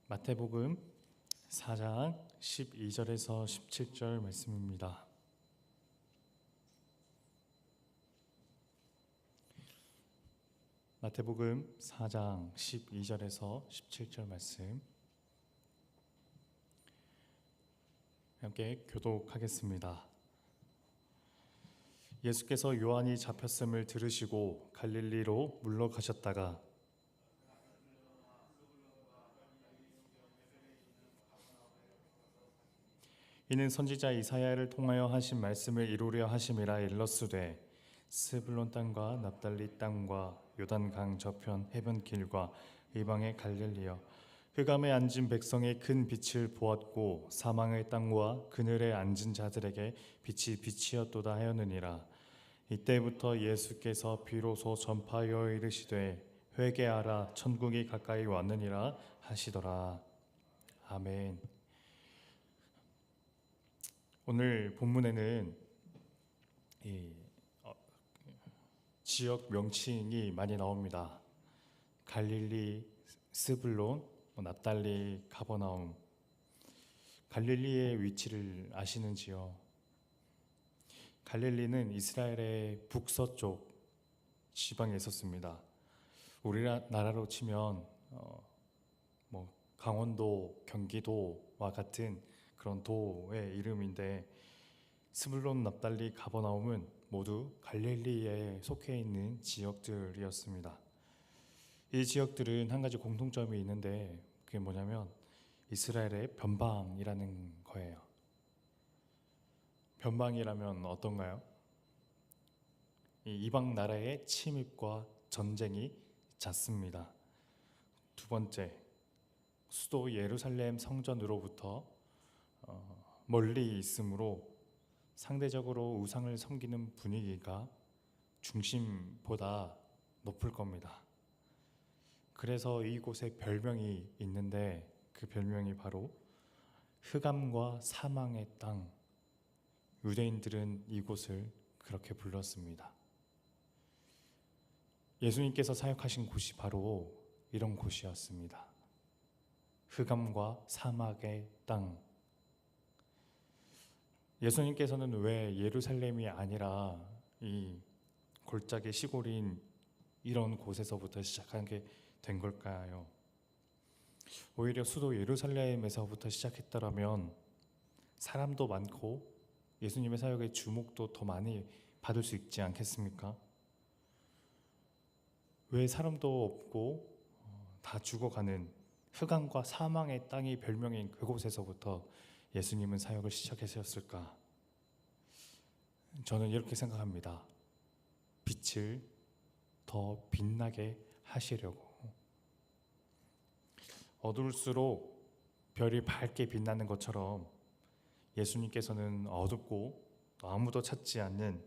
마태복음 4장 12절에서 17절 말씀입니다. 마태복음 4장 12절에서 17절 말씀 함께 교독하겠습니다. 예수께서 요한이 잡혔음을 들으시고 갈릴리로 물러가셨다가 이는 선지자 이사야를 통하여 하신 말씀을 이루려 하심이라 일렀으되 스불론 땅과 납달리 땅과 요단강 저편 해변길과 이방의 갈릴리여 흑암에 앉은 백성의 큰 빛을 보았고 사망의 땅과 그늘에 앉은 자들에게 빛이 빛이었도다 하였느니라. 이때부터 예수께서 비로소 전파하여 이르시되 회개하라 천국이 가까이 왔느니라 하시더라. 아멘. 오늘 본문에는 지역 명칭이 많이 나옵니다. 갈릴리, 스불론, 납달리, 가버나움. 갈릴리의 위치를 아시는지요? 갈릴리는 이스라엘의 북서쪽 지방에 있었습니다. 우리나라로 치면 강원도, 경기도와 같은 그런 도의 이름인데 스불론, 납달리, 가버나움은 모두 갈릴리에 속해 있는 지역들이었습니다. 이 지역들은 한 가지 공통점이 있는데 그게 뭐냐면 이스라엘의 변방이라는 거예요. 변방이라면 어떤가요? 이방 나라의 침입과 전쟁이 잦습니다. 두 번째, 수도 예루살렘 성전으로부터 멀리 있으므로 상대적으로 우상을 섬기는 분위기가 중심보다 높을 겁니다. 그래서 이곳에 별명이 있는데 그 별명이 바로 흑암과 사망의 땅. 유대인들은 이곳을 그렇게 불렀습니다. 예수님께서 사역하신 곳이 바로 이런 곳이었습니다. 흑암과 사막의 땅. 예수님께서는 왜 예루살렘이 아니라 이 골짜기 시골인 이런 곳에서부터 시작하게 된 걸까요? 오히려 수도 예루살렘에서부터 시작했더라면 사람도 많고 예수님의 사역의 주목도 더 많이 받을 수 있지 않겠습니까? 왜 사람도 없고 다 죽어가는 흑암과 사망의 땅이 별명인 그곳에서부터 예수님은 사역을 시작하셨을까? 저는 이렇게 생각합니다. 빛을 더 빛나게 하시려고. 어두울수록 별이 밝게 빛나는 것처럼 예수님께서는 어둡고 아무도 찾지 않는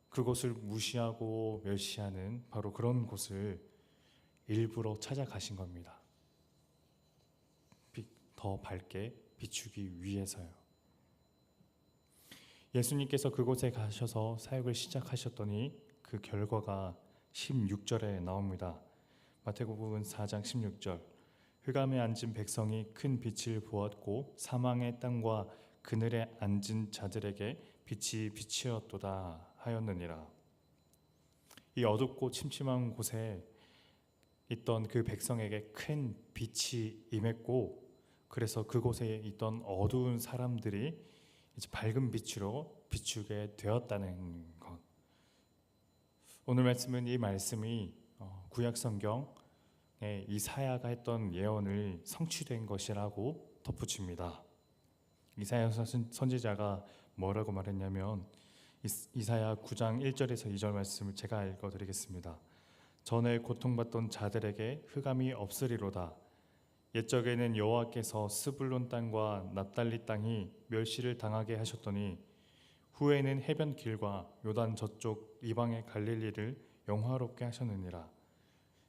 그곳을 무시하고 멸시하는 바로 그런 곳을 일부러 찾아가신 겁니다. 더 밝게 비추기 위해서요. 예수님께서 그곳에 가셔서 사역을 시작하셨더니 그 결과가 16절에 나옵니다. 마태복음 4장 16절. 흑암에 앉은 백성이 큰 빛을 보았고 사망의 땅과 그늘에 앉은 자들에게 빛이 빛이었도다 하였느니라. 이 어둡고 침침한 곳에 있던 그 백성에게 큰 빛이 임했고 그래서 그곳에 있던 어두운 사람들이 이제 밝은 빛으로 비추게 되었다는 것. 오늘 말씀은 이 말씀이 구약 성경에 이사야가 했던 예언을 성취된 것이라고 덧붙입니다. 이사야 선지자가 뭐라고 말했냐면 이사야 9장 1절에서 2절 말씀을 제가 읽어드리겠습니다. 전에 고통받던 자들에게 흑암이 없으리로다. 옛적에는 여호와께서 스불론 땅과 납달리 땅이 멸시를 당하게 하셨더니 후에는 해변 길과 요단 저쪽 이방의 갈릴리를 영화롭게 하셨느니라.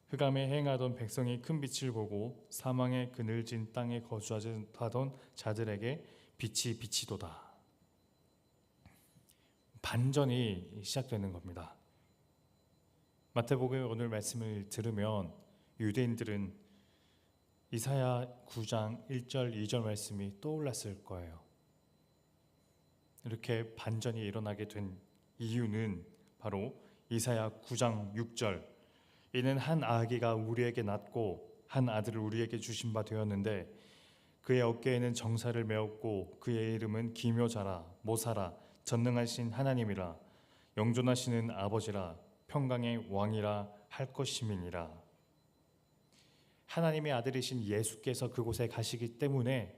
흑암에 행하던 백성이 큰 빛을 보고 사망의 그늘진 땅에 거주하던 자들에게 빛이 비치도다. 반전이 시작되는 겁니다. 마태복음 오늘 말씀을 들으면 유대인들은 이사야 9장 1절 2절 말씀이 떠올랐을 거예요. 이렇게 반전이 일어나게 된 이유는 바로 이사야 9장 6절, 이는 한 아기가 우리에게 낳고 한 아들을 우리에게 주신 바 되었는데 그의 어깨에는 정사를 메었고 그의 이름은 기묘자라 모사라 전능하신 하나님이라 영존하시는 아버지라 평강의 왕이라 할 것임이니라. 하나님의 아들이신 예수께서 그곳에 가시기 때문에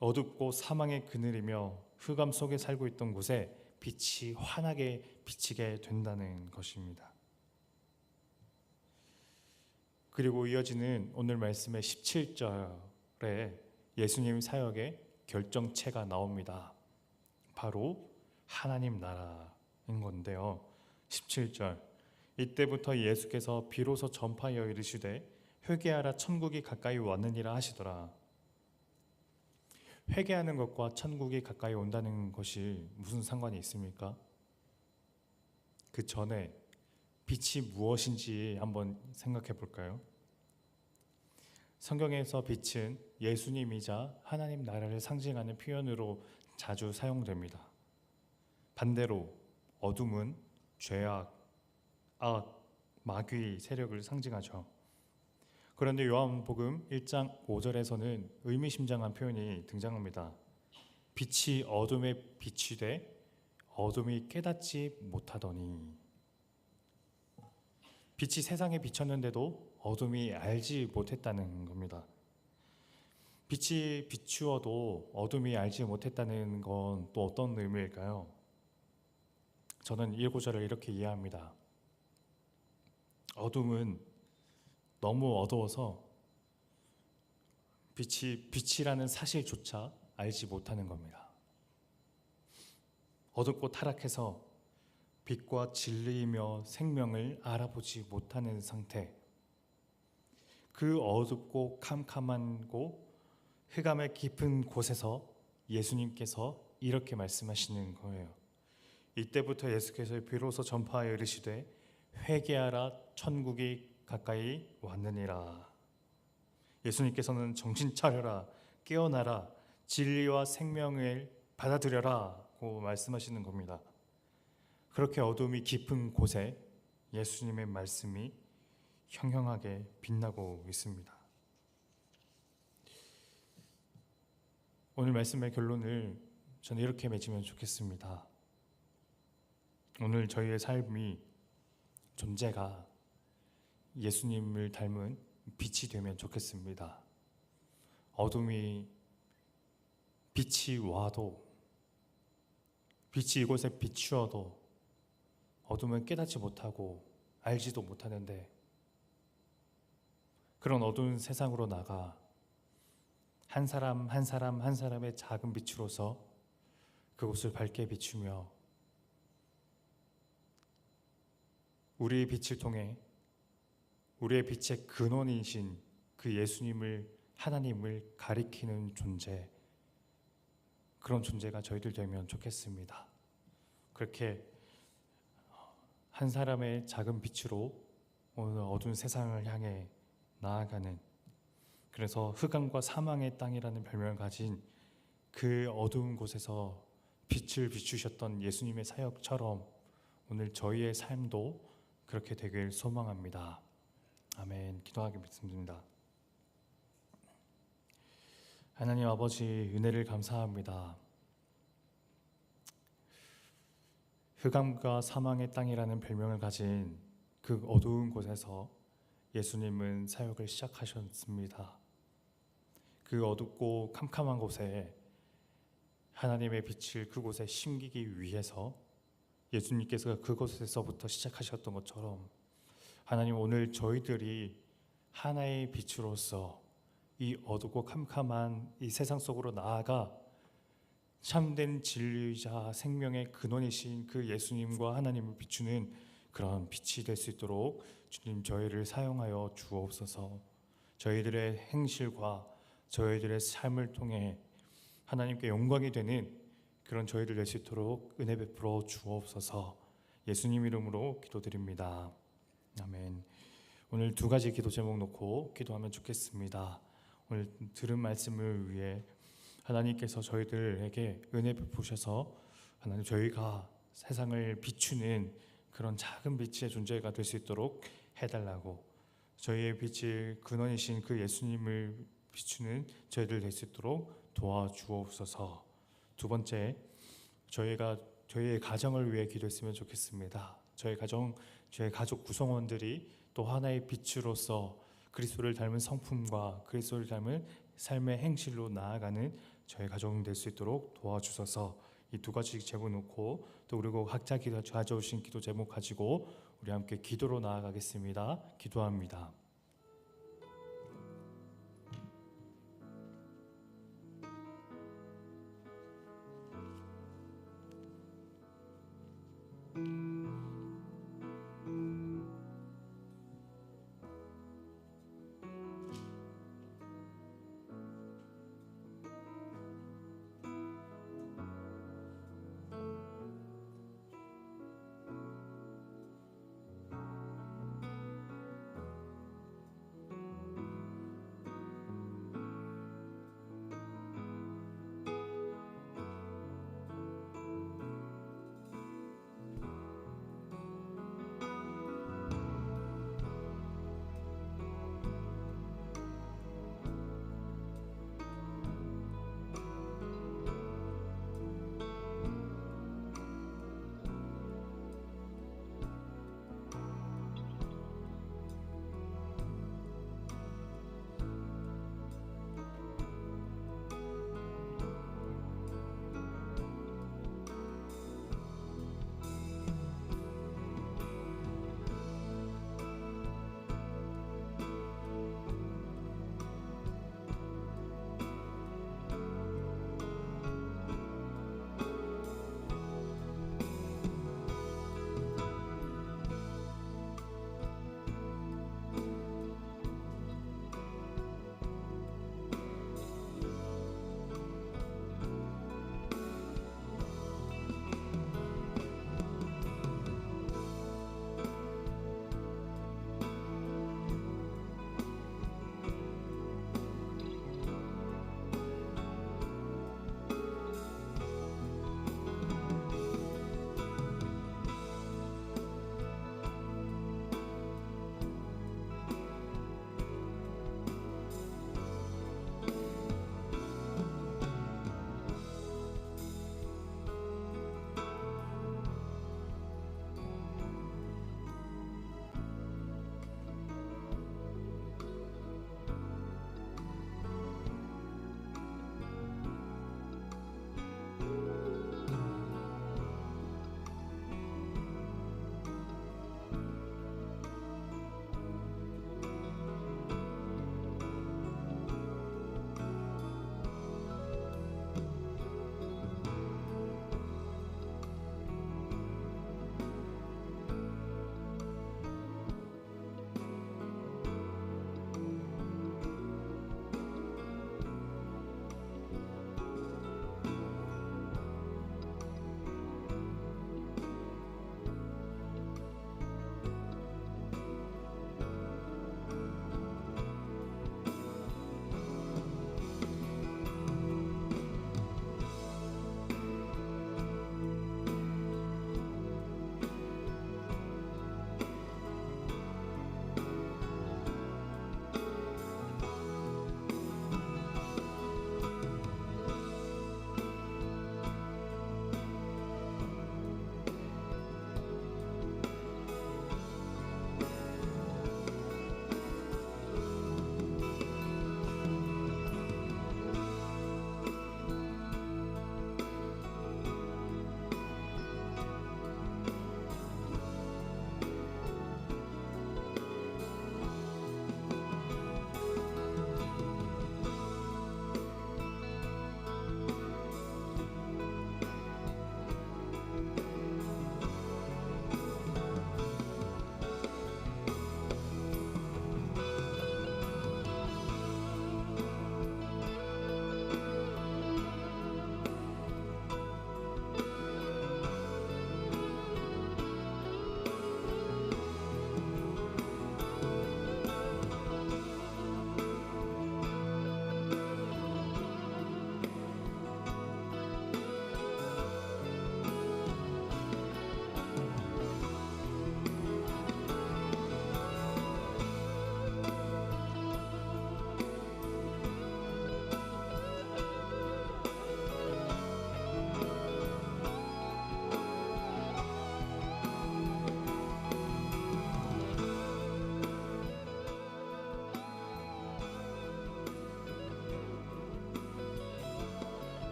어둡고 사망의 그늘이며 흑암 속에 살고 있던 곳에 빛이 환하게 비치게 된다는 것입니다. 그리고 이어지는 오늘 말씀의 17절에 예수님 사역의 결정체가 나옵니다. 바로 하나님 나라인 건데요. 17절, 이때부터 예수께서 비로소 전파하여 이르시되 회개하라 천국이 가까이 왔느니라 하시더라. 회개하는 것과 천국이 가까이 온다는 것이 무슨 상관이 있습니까? 그 전에 빛이 무엇인지 한번 생각해 볼까요? 성경에서 빛은 예수님이자 하나님 나라를 상징하는 표현으로 자주 사용됩니다. 반대로 어둠은 죄악, 악, 마귀 세력을 상징하죠. 그런데 요한복음 1장 5절에서는 의미심장한 표현이 등장합니다. 빛이 어둠에 비추되 어둠이 깨닫지 못하더니. 빛이 세상에 비쳤는데도 어둠이 알지 못했다는 겁니다. 빛이 비추어도 어둠이 알지 못했다는 건 또 어떤 의미일까요? 저는 이 구절을 이렇게 이해합니다. 어둠은 너무 어두워서 빛이 빛이라는 사실조차 알지 못하는 겁니다. 어둡고 타락해서 빛과 진리이며 생명을 알아보지 못하는 상태, 그 어둡고 캄캄한 곳, 흑암의 깊은 곳에서 예수님께서 이렇게 말씀하시는 거예요. 이때부터 예수께서 비로소 전파하여 이르시되 회개하라 천국이 가까이 왔느니라. 예수님께서는 정신 차려라, 깨어나라, 진리와 생명을 받아들여라고 말씀하시는 겁니다. 그렇게 어둠이 깊은 곳에 예수님의 말씀이 형형하게 빛나고 있습니다. 오늘 말씀의 결론을 저는 이렇게 맺으면 좋겠습니다. 오늘 저희의 삶이, 존재가 예수님을 닮은 빛이 되면 좋겠습니다. 어둠이 빛이 와도, 빛이 이곳에 비추어도 어둠은 깨닫지 못하고 알지도 못하는데, 그런 어두운 세상으로 나가 한 사람 한 사람 한 사람의 작은 빛으로서 그곳을 밝게 비추며 우리의 빛을 통해 우리의 빛의 근원이신 그 예수님을, 하나님을 가리키는 존재, 그런 존재가 저희들 되면 좋겠습니다. 그렇게 한 사람의 작은 빛으로 오늘 어두운 세상을 향해 나아가는, 그래서 흑암과 사망의 땅이라는 별명을 가진 그 어두운 곳에서 빛을 비추셨던 예수님의 사역처럼 오늘 저희의 삶도 그렇게 되길 소망합니다. 아멘. 기도하겠습니다. 하나님 아버지, 은혜를 감사합니다. 흑암과 사망의 땅이라는 별명을 가진 그 어두운 곳에서 예수님은 사역을 시작하셨습니다. 그 어둡고 캄캄한 곳에 하나님의 빛을 그곳에 심기기 위해서 예수님께서 그곳에서부터 시작하셨던 것처럼 하나님, 오늘 저희들이 하나의 빛으로서 이 어둡고 캄캄한 이 세상 속으로 나아가 참된 진리이자 생명의 근원이신 그 예수님과 하나님을 비추는 그런 빛이 될 수 있도록 주님 저희를 사용하여 주옵소서. 저희들의 행실과 저희들의 삶을 통해 하나님께 영광이 되는 그런 저희들 될 수 있도록 은혜 베풀어 주옵소서. 예수님 이름으로 기도드립니다. 아멘. 오늘 두 가지 기도 제목 놓고 기도하면 좋겠습니다. 오늘 들은 말씀을 위해 하나님께서 저희들에게 은혜 베푸셔서 하나님 저희가 세상을 비추는 그런 작은 빛의 존재가 될 수 있도록 해달라고, 저희의 빛의 근원이신 그 예수님을 비추는 저희들 될 수 있도록 도와주옵소서. 두 번째, 저희의 가정을 위해 기도했으면 좋겠습니다. 저희 가족 구성원들이 또 하나의 빛으로서 그리스도를 닮은 성품과 그리스도를 닮은 삶의 행실로 나아가는 저희 가정 될 수 있도록 도와주셔서. 이 두 가지 제목 놓고 또 그리고 각자 가져오신 기도 제목 가지고 우리 함께 기도로 나아가겠습니다. 기도합니다.